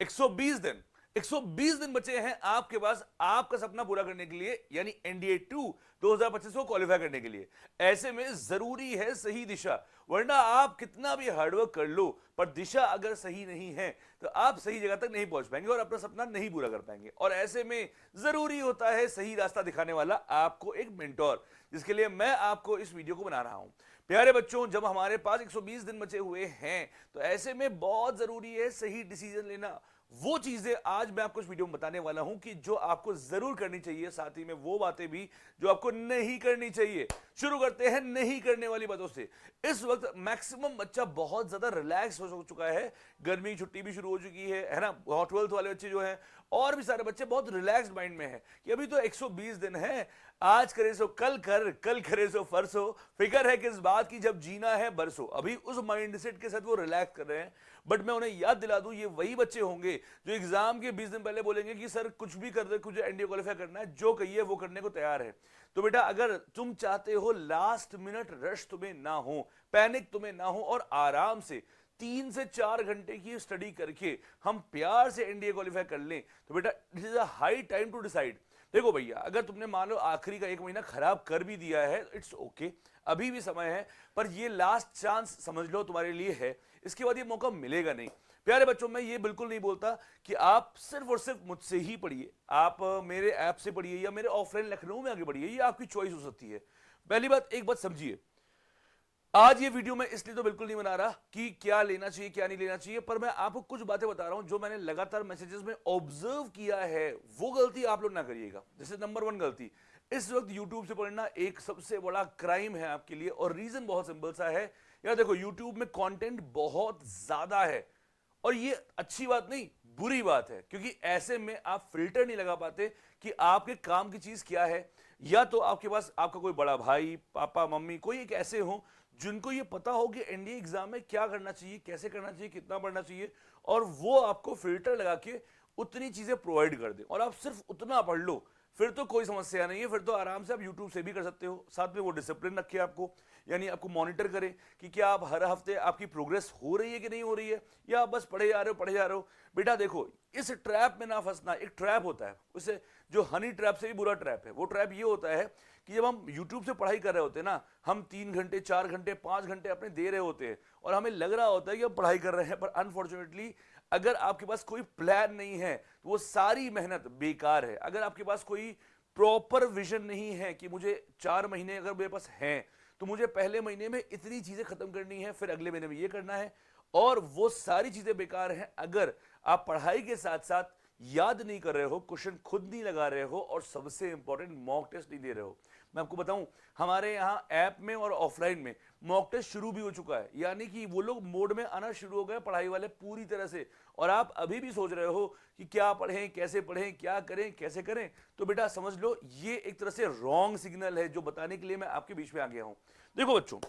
120 दिन 120 दिन बचे हैं आपके पास आपका सपना पूरा करने के लिए, यानी एनडीए 2 2025 को क्वालिफाई करने के लिए। ऐसे में जरूरी है सही दिशा, वरना आप कितना भी हार्डवर्क कर लो पर दिशा अगर सही नहीं है तो आप सही जगह तक नहीं पहुंच पाएंगे और अपना सपना नहीं पूरा कर पाएंगे। और ऐसे में जरूरी होता है सही रास्ता दिखाने वाला आपको एक मेंटोर, जिसके लिए मैं आपको इस वीडियो को बना रहा हूं। प्यारे बच्चों, जब हमारे पास 120 दिन बचे हुए हैं तो ऐसे में बहुत जरूरी है सही डिसीजन लेना। वो चीजें आज मैं आपको इस वीडियो में बताने वाला हूं कि जो आपको जरूर करनी चाहिए, साथ ही में वो बातें भी जो आपको नहीं करनी चाहिए। शुरू करते हैं नहीं करने वाली बातों से। इस वक्त मैक्सिमम बच्चा बहुत ज्यादा रिलैक्स हो चुका है, गर्मी की छुट्टी भी शुरू हो चुकी है ना। 12th वाले बच्चे जो हैं और भी सारे बच्चे बहुत रिलैक्स्ड माइंड में हैं कि अभी तो 120 दिन है, आज करे सो कल कर, कल करे सो परसों, फिक्र है किस बात की जब जीना है बरसों। अभी उस माइंडसेट के साथ वो रिलैक्स कर रहे हैं। बट मैं उन्हें याद दिला दूं, ये वही बच्चे होंगे जो एग्जाम के 20 दिन पहले बोलेंगे कि सर कुछ भी कर दे, कुछ एनडीए क्वालिफाई करना है, जो कहिए वो करने को तैयार है। तो बेटा अगर तुम चाहते हो लास्ट मिनट रश तुम्हें ना हो, पैनिक तुम्हें ना हो और आराम से 3 से 4 घंटे की स्टडी करके हम प्यार से एनडीए क्वालिफाई कर लें, तो बेटा it is a high time to decide. देखो भैया, अगर तुमने मान लो आखिरी का 1 महीना खराब कर भी दिया है, इट्स ओके, अभी भी समय है, पर ये लास्ट चांस समझ लो तुम्हारे लिए है। इसके बाद ये मौका मिलेगा नहीं। प्यारे बच्चों, मैं ये बिल्कुल नहीं बोलता कि आप सिर्फ और सिर्फ मुझसे ही पढ़िए, आप मेरे ऐप से पढ़िए या मेरे ऑफलाइन लखनऊ में आगे बढ़िए, ये आपकी चॉइस हो सकती है। पहली बात, एक बात समझिए, आज ये वीडियो मैं इसलिए तो बिल्कुल नहीं बना रहा कि क्या लेना चाहिए क्या नहीं लेना चाहिए, पर मैं आपको कुछ बातें बता रहा हूं जो मैंने लगातार मैसेजेस में ऑब्जर्व किया है। वो गलती आप लोग ना करिएगा। जैसे नंबर 1 गलती, इस वक्त यूट्यूब से पढ़ना एक सबसे बड़ा क्राइम है आपके लिए। और रीजन बहुत सिंपल सा है यार, देखो यूट्यूब में कंटेंट बहुत ज्यादा है और ये अच्छी बात नहीं बुरी बात है, क्योंकि ऐसे में आप फिल्टर नहीं लगा पाते कि आपके काम की चीज क्या है। या तो आपके पास आपका कोई बड़ा भाई, पापा, मम्मी, कोई एक ऐसे हो जिनको ये पता हो कि एनडीए एग्जाम में क्या करना चाहिए, कैसे करना चाहिए, कितना पढ़ना चाहिए, और वो आपको फिल्टर लगा के उतनी चीजें प्रोवाइड कर दे और आप सिर्फ उतना पढ़ लो, फिर तो कोई समस्या नहीं है। फिर तो आराम से आप यूट्यूब से भी कर सकते हो। साथ में वो डिसिप्लिन रखे आपको, यानी आपको मॉनिटर करे कि क्या आप हर हफ्ते आपकी प्रोग्रेस हो रही है कि नहीं हो रही है, या आप बस पढ़े जा रहे हो पढ़े जा रहे हो। बेटा देखो, इस ट्रैप में ना फंसना। एक ट्रैप होता है, उसे जो हनी ट्रैप से भी बुरा ट्रैप है। वो ट्रैप ये होता है कि जब हम यूट्यूब से पढ़ाई कर रहे होते हैं ना, हम 3 घंटे 4 घंटे 5 घंटे अपने दे रहे होते हैं और हमें लग रहा होता है कि हम पढ़ाई कर रहे हैं, पर अनफॉर्चुनेटली अगर आपके पास कोई प्लान नहीं है तो वो सारी मेहनत बेकार है। अगर आपके पास कोई प्रॉपर विजन नहीं है कि मुझे 4 महीने अगर मेरे पास हैं तो मुझे पहले महीने में इतनी चीजें खत्म करनी है, फिर अगले महीने में ये करना है, और वो सारी चीजें बेकार हैं अगर आप पढ़ाई के साथ साथ याद नहीं कर रहे हो, क्वेश्चन खुद नहीं लगा रहे हो, और सबसे इंपॉर्टेंट मॉक टेस्ट नहीं दे रहे हो। मैं आपको बताऊं, हमारे यहाँ ऐप में और ऑफलाइन में मॉक टेस्ट शुरू भी हो चुका है, यानी कि वो लोग मोड में आना शुरू हो गए पढ़ाई वाले पूरी तरह से। और आप अभी भी सोच रहे हो कि क्या पढ़ें, कैसे पढ़ें, क्या करें, कैसे करें, तो बेटा समझ लो ये एक तरह से रॉन्ग सिग्नल है जो बताने के लिए मैं आपके बीच में आ गया हूं। देखो बच्चों,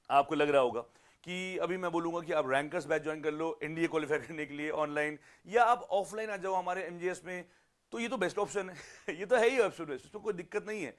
आपको लग रहा होगा कि अभी मैं बोलूंगा कि आप रैंकर्स बैच ज्वाइन कर लो एनडीए क्वालिफाई करने के लिए ऑनलाइन, या आप ऑफलाइन आ जाओ हमारे एमजीएस में, तो ये तो बेस्ट ऑप्शन है। ये तो है ही ऑप्शन बेस्ट, इसमें कोई दिक्कत नहीं है।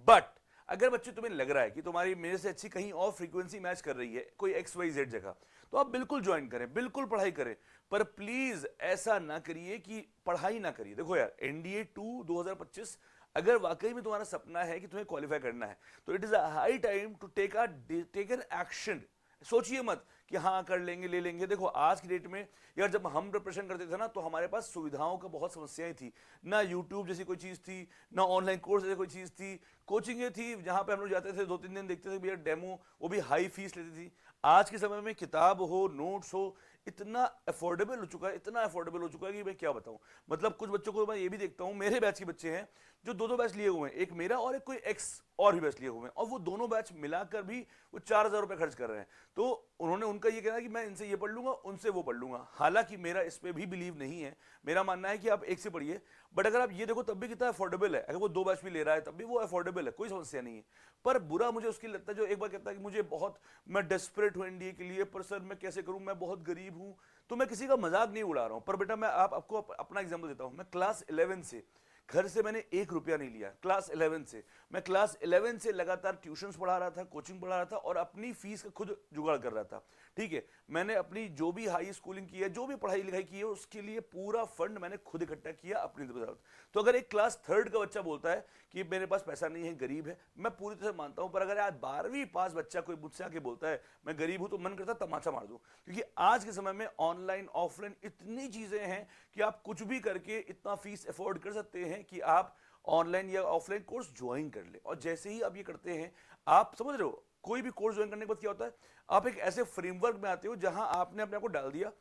बट अगर बच्चे तुम्हें लग रहा है कि तुम्हारी मेरे से अच्छी कहीं और फ्रीक्वेंसी मैच कर रही है कोई XYZ जगह, तो आप बिल्कुल ज्वाइन करें, बिल्कुल पढ़ाई करें, पर प्लीज ऐसा ना करिए कि पढ़ाई ना करिए। देखो यार, एनडीए 2 2025 अगर वाकई में तुम्हारा सपना है कि तुम्हें क्वालिफाई करना है, तो it is a high time to take an action. सोचिए मत कि हाँ कर लेंगे, ले लेंगे। देखो आज की डेट में यार, जब हम प्रिपरेशन करते थे ना, तो हमारे पास सुविधाओं का बहुत समस्याएं थी। ना यूट्यूब जैसी कोई चीज थी, ना ऑनलाइन कोर्स जैसी कोई चीज थी, कोचिंगें थी जहां पे हम लोग जाते थे 2-3 दिन देखते थे भैया डेमो, वो भी हाई फीस लेती थी। आज के समय में किताब हो, नोट्स हो, इतना अफोर्डेबल हो चुका है, इतना अफोर्डेबल हो चुका है कि मैं क्या बताऊं। मतलब कुछ बच्चों को मैं ये भी देखता हूं, मेरे बैच के बच्चे हैं जो 2-2 बैच लिए हुए हैं, एक मेरा और एक कोई एक्स और भी बैच लिए हुए हैं, और वो दोनों बैच मिलाकर भी वो 4,000 रुपए खर्च कर रहे हैं। तो उन्होंने उनका ये कहना है कि मैं इनसे ये पढ़ लूंगा, उनसे वो पढ़ लूंगा। हालांकि मेरा इस पे भी बिलीव नहीं है। मेरा मानना है कि आप एक से पढ़िए, बट अगर आप ये देखो तब भी कितना अफोर्डेबल है। अगर वो 2 बैच भी ले रहा है तब भी वो अफोर्डेबल है, कोई समस्या नहीं है। पर बुरा मुझे उसकी लगता है जो एक बार कहता है कि मुझे बहुत, मैं डेस्परेट हूं एनडीए के लिए, पर सर मैं कैसे करूं, मैं बहुत गरीब हूं। तो मैं किसी का मजाक नहीं उड़ा रहा हूं, पर बेटा मैं आपको अपना एग्जाम्पल देता हूं। मैं क्लास 11 से घर से मैंने 1 रुपया नहीं लिया। क्लास 11 से मैं क्लास 11 से लगातार ट्यूशंस पढ़ा रहा था, कोचिंग पढ़ा रहा था और अपनी फीस का खुद जुगाड़ कर रहा था। ठीक है, मैंने अपनी जो भी हाई स्कूलिंग की है, जो भी पढ़ाई लिखाई की है, उसके लिए पूरा फंड मैंने खुद इकट्ठा किया अपनी तरफ। तो अगर एक क्लास 3rd का बच्चा बोलता है कि मेरे पास पैसा नहीं है, गरीब है, मैं पूरी तरह से मानता हूं। पर अगर आज 12वीं पास बच्चा कोई मुझसे आके बोलता है मैं गरीब हूं, तो मन करता है तमाचा मार दूं। क्योंकि आज के समय में ऑनलाइन ऑफलाइन इतनी चीजें हैं कि आप कुछ भी करके इतना फीस अफोर्ड कर सकते हैं कि आप ऑनलाइन या ऑफलाइन कोर्स ज्वाइन कर ले। और जैसे ही आप ये करते हैं, आप समझ रहे हो, कोई भी कोर्स ज्वाइन करने के बाद क्या होता है, आप एक ऐसे फ्रेमवर्क में आते हो जहां आपने अपने आप को डाल दिया,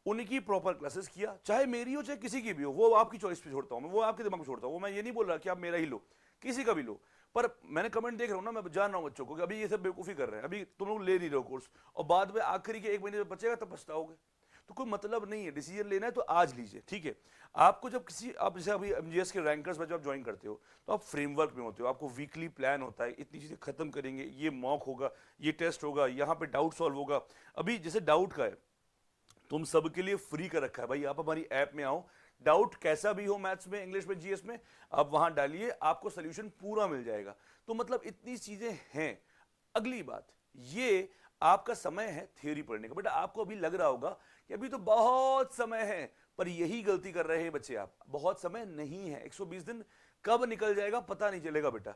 उनकी प्रॉपर क्लासेस किया, चाहे मेरी हो चाहे किसी की भी हो, वो आपकी चॉइस पे छोड़ता हूं मैं, वो आपके दिमाग में छोड़ता हूं। मैं ये नहीं बोल रहा कि आप मेरा ही लो, किसी का भी लो। पर मैंने कमेंट देख रहा हूं ना, मैं जान रहा हूं बच्चों को कि अभी ये सब बेवकूफी कर रहे हैं, अभी तुम लोग ले नहीं रहे हो कोर्स, और बाद में आखिरी के 1 महीने में बचेगा तब पछताओगे। तो कोई मतलब नहीं है, डिसीजन लेना है तो आज लीजिए, ठीक है। आपको जब किसी, आप जैसे अभी एमजीएस के रैंकर्स में जब ज्वाइन करते हो, तो आप फ्रेमवर्क में होते हो, आपको वीकली प्लान होता है, इतनी चीजें खत्म करेंगे, ये मॉक होगा, ये टेस्ट होगा, यहाँ पे डाउट सॉल्व होगा। अभी जैसे डाउट का है, तुम सबके लिए फ्री कर रखा है भाई, आप हमारी ऐप में आओ, डाउट कैसा भी हो, मैथ्स में, इंग्लिश में, जीएस में, आप वहां डालिए, आपको सोल्यूशन पूरा मिल जाएगा। तो मतलब इतनी चीजें हैं। अगली बात, ये आपका समय है थ्योरी पढ़ने का। बेटा आपको अभी लग रहा होगा कि अभी तो बहुत समय है, पर यही गलती कर रहे हैं बच्चे आप। बहुत समय नहीं है, 120 दिन कब निकल जाएगा पता नहीं चलेगा बेटा।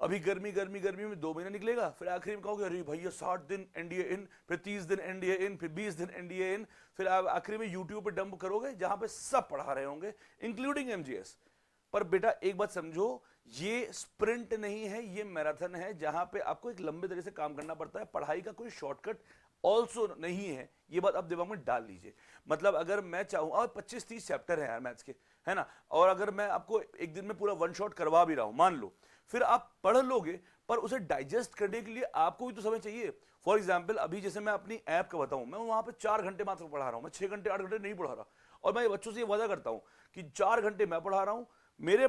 अभी गर्मी गर्मी गर्मी में 2 महीना निकलेगा, फिर आखिरी में कहोगे अरे भैया 60 दिन एनडीए इन, फिर 30 दिन एनडीए इन, फिर 20 दिन एनडीए इन, फिर आप आखिरी में यूट्यूब पे डंप करोगे जहां पे सब पढ़ा रहे होंगे इंक्लूडिंग एमजीएस। पर बेटा एक बात समझो, ये स्प्रिंट नहीं है, ये मैराथन है, जहां पे आपको एक लंबे तरह से काम करना पड़ता है। पढ़ाई का कोई शॉर्टकट ऑल्सो नहीं है, ये बात आप दिमाग में डाल लीजिए। मतलब अगर मैं चाहूं, और 25-30 चैप्टर है यार मैथ्स के, है ना, और अगर मैं आपको एक दिन में पूरा 1 शॉट करवा भी रहा हूं, मान लो, फिर आप पढ़ लोगे, पर उसे डाइजेस्ट करने के लिए आपको भी तो समय चाहिए। फॉर एग्जाम्पल अभी जैसे मैं अपनी ऐप का बताऊं, मैं वहां पे 4 घंटे मात्र पढ़ा रहा हूं, मैं 6 घंटे 8 घंटे नहीं पढ़ा रहा। और मैं बच्चों से ये वादा करता हूं कि 4 घंटे मैं पढ़ा रहा हूं,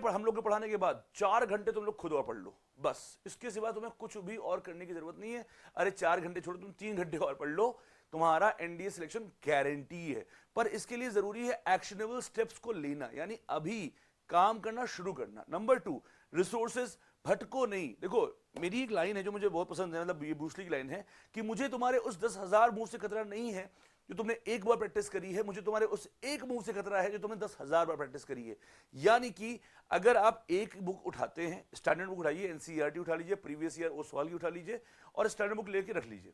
हम लोग के पढ़ाने के बाद 4 घंटे तुम लोग खुद और पढ़ लो, बस। इसके सिवा तुम्हें कुछ भी और करने की जरूरत नहीं है। अरे 4 घंटे छोड़ो, तुम 3 घंटे और पढ़ लो, तुम्हारा एनडीए सिलेक्शन गारंटी है। पर इसके लिए जरूरी है एक्शनेबल स्टेप्स को लेना, यानी अभी काम करना शुरू करना। नंबर 2, रिसोर्सेज, भटको नहीं। देखो मेरी एक लाइन है जो मुझे बहुत पसंद है, मतलब ये ब्रूस ली की लाइन है कि मुझे तुम्हारे उस 10,000 मूव से खतरा नहीं है जो तुमने एक बार प्रैक्टिस करी है, मुझे तुम्हारे उस एक मूव से खतरा है जो तुमने 10,000 बार प्रैक्टिस करी है। यानी कि अगर आप एक बुक उठाते हैं, स्टैंडर्ड बुक उठाइए, एनसीईआरटी उठा लीजिए, प्रीवियस ईयर उस सवाल की उठा लीजिए और स्टैंडर्ड बुक लेके रख लीजिए,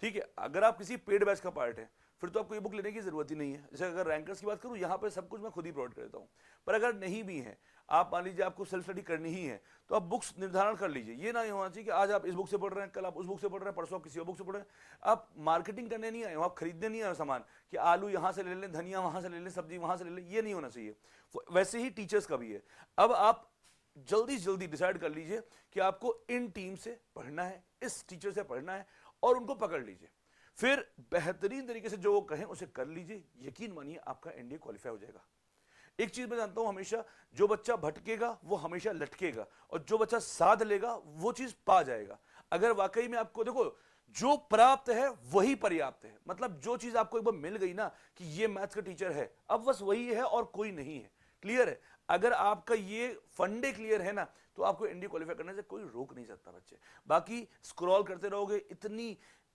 ठीक है। अगर आप किसी पेड बैच का पार्ट है, फिर तो आपको ये बुक लेने की जरूरत ही नहीं है। जैसे अगर रैंकर्स की बात करूं, यहाँ पे सब कुछ मैं खुद ही प्रोवाइड कर देता हूं। पर अगर नहीं भी है, आप मान लीजिए आपको सेल्फ स्टडी करनी ही है, तो आप बुक्स निर्धारण कर लीजिए। ये ना होना चाहिए कि आज आप इस बुक से पढ़ रहे हैं, कल आप उस बुक से पढ़ रहे हैं, परसों आप किसी और बुक से पढ़ रहे हैं। आप मार्केटिंग करने नहीं आए हो, आप खरीदने नहीं आए हो सामान कि आलू यहाँ से ले लें, धनिया वहां से ले लें, सब्जी वहां से ले लें, ये नहीं होना चाहिए। वैसे ही टीचर्स का भी है। अब आप जल्दी जल्दी डिसाइड कर लीजिए कि आपको इन टीम से पढ़ना है, इस टीचर से पढ़ना है, और उनको पकड़ लीजिए। फिर बेहतरीन तरीके से जो वो कहें उसे कर लीजिए। यकीन मानिए आपका एनडीए क्वालिफाई हो जाएगा। एक चीज मैं जानता हूं, हमेशा जो बच्चा भटकेगा वो हमेशा लटकेगा, और जो बच्चा साध लेगा वो चीज पा जाएगा। अगर वाकई में आपको, देखो, जो प्राप्त है वही पर्याप्त है। मतलब जो चीज आपको एक बार मिल गई ना कि ये मैथ्स का टीचर है, अब बस वही है और कोई नहीं है। क्लियर है? अगर आपका ये फंडे क्लियर है ना, तो आपको एनडीए क्वालिफाई करने से कोई रोक नहीं सकता बच्चे। बाकी स्क्रॉल करते रहोगे,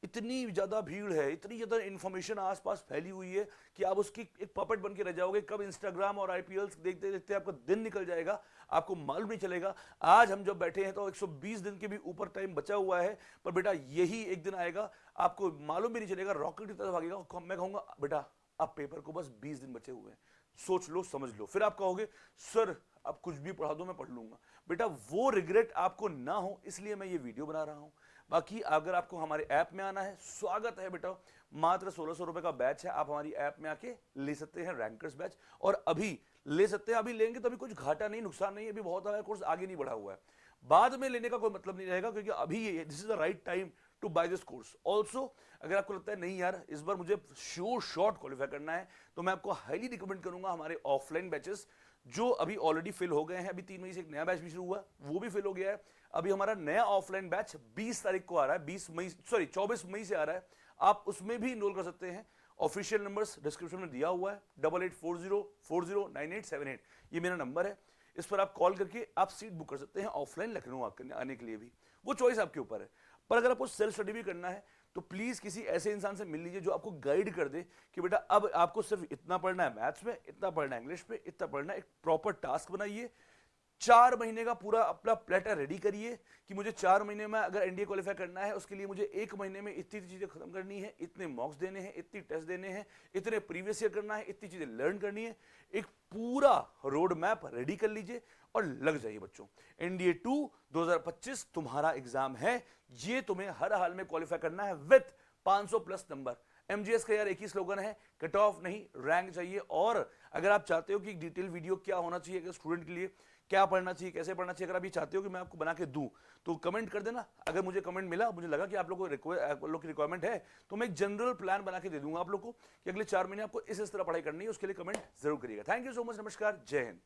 इतनी ज्यादा भीड़ है, इतनी ज्यादा इंफॉर्मेशन आसपास फैली हुई है कि आप उसकी एक पपेट बन के रह जाओगे। कब इंस्टाग्राम और आईपीएल देखते देखते आपका दिन निकल जाएगा, आपको मालूम नहीं चलेगा। आज हम जब बैठे हैं तो 120 दिन के भी ऊपर टाइम बचा हुआ है, पर बेटा यही एक दिन आएगा आपको मालूम भी नहीं चलेगा, रॉकेट की तरफ भागेगा। मैं कहूंगा बेटा अब पेपर को बस 20 दिन बचे हुए हैं, सोच लो, समझ लो। फिर आप कहोगे सर अब कुछ भी पढ़ा दो मैं पढ़ लूंगा। बेटा वो रिग्रेट आपको ना हो, इसलिए मैं ये वीडियो बना रहा हूं। बाकी अगर आपको हमारे ऐप में आना है, स्वागत है बेटा। मात्र 1600 रुपए का बैच है, आप हमारी ऐप में आके ले सकते हैं रैंकर्स बैच, और अभी ले सकते हैं। अभी लेंगे तो अभी कुछ घाटा नहीं, नुकसान नहीं, अभी बहुत सारा कोर्स आगे नहीं बढ़ा हुआ है। बाद में लेने का कोई मतलब नहीं रहेगा, क्योंकि अभी this is the right time to buy this course. Also अगर आपको लगता है नहीं यार इस बार मुझे श्योर शॉर्ट क्वालिफाई करना है, तो मैं आपको हाईली रिकमेंड करूंगा हमारे ऑफलाइन बैचेस जो अभी ऑलरेडी फिल हो गए हैं। अभी 3 मई से एक नया बैच भी शुरू हुआ, वो भी फिल हो गया है। अभी हमारा नया ऑफलाइन बैच 20 तारीख को आ रहा है, 24 मई से आ रहा है। आप उसमें भी इनरोल कर सकते हैं। ऑफिशियल नंबर्स डिस्क्रिप्शन में दिया हुआ है, 8840409878, ये मेरा नंबर है। इस पर आप कॉल करके आप सीट बुक कर सकते हैं ऑफलाइन लखनऊ आने के लिए भी। वो चॉइस आपके ऊपर है। पर अगर आपको सेल्फ स्टडी भी करना है तो प्लीज किसी ऐसे इंसान से मिल लीजिए जो आपको गाइड कर दे कि बेटा अब आपको सिर्फ इतना पढ़ना है मैथ्स में, इतना पढ़ना है इंग्लिश में, इतना पढ़ना है। एक प्रॉपर टास्क बनाइए, 4 महीने का पूरा अपना प्लेटर रेडी करिए कि मुझे 4 महीने में अगर एनडीए क्वालिफाई करना है उसके लिए मुझे 1 महीने में इतनी चीजें खत्म करनी है, इतने मॉक्स देने हैं, इतनी टेस्ट देने हैं, इतने प्रीवियस ईयर करना है, इतनी चीजें लर्न करनी है। एक पूरा रोड मैप रेडी कर लीजिए और लग जाइए बच्चों। एनडीए 2 2025 तुम्हारा एग्जाम है, ये तुम्हें हर हाल में क्वालिफाई करना है विथ 500 प्लस नंबर। एमजीएस का यार एक ही स्लोगन है, कट ऑफ नहीं रैंक चाहिए। और अगर आप चाहते हो कि डिटेल वीडियो क्या होना चाहिए अगर स्टूडेंट के लिए, क्या पढ़ना चाहिए, कैसे पढ़ना चाहिए, अगर आप ये चाहते हो कि मैं आपको बना के दूं तो कमेंट कर देना। अगर मुझे कमेंट मिला, मुझे लगा कि आप लोगों को की रिक्वायरमेंट है, तो मैं एक जनरल प्लान बना के दे दूंगा आप लोग को कि अगले 4 महीने आपको इस तरह पढ़ाई करनी है। उसके लिए कमेंट जरूर करिएगा। थैंक यू सो मच, नमस्कार, जय हिंद।